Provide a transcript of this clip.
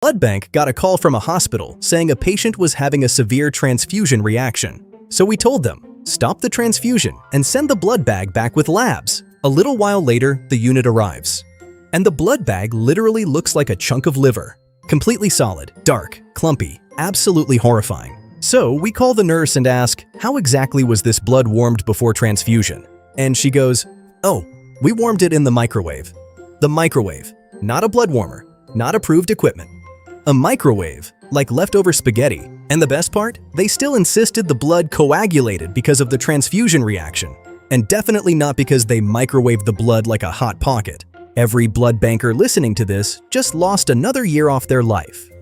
Blood bank got a call from a hospital saying a patient was having a severe transfusion reaction. So we told them, stop the transfusion and send the blood bag back with labs. A little while later, the unit arrives. And the blood bag literally looks like a chunk of liver. Completely solid, dark, clumpy, absolutely horrifying. So we call the nurse and ask, how exactly was this blood warmed before transfusion? And she goes, oh, we warmed it in the microwave. The microwave, not a blood warmer, not approved equipment. A microwave, like leftover spaghetti. And the best part? They still insisted the blood coagulated because of the transfusion reaction. And definitely not because they microwaved the blood like a hot pocket. Every blood banker listening to this just lost another year off their life.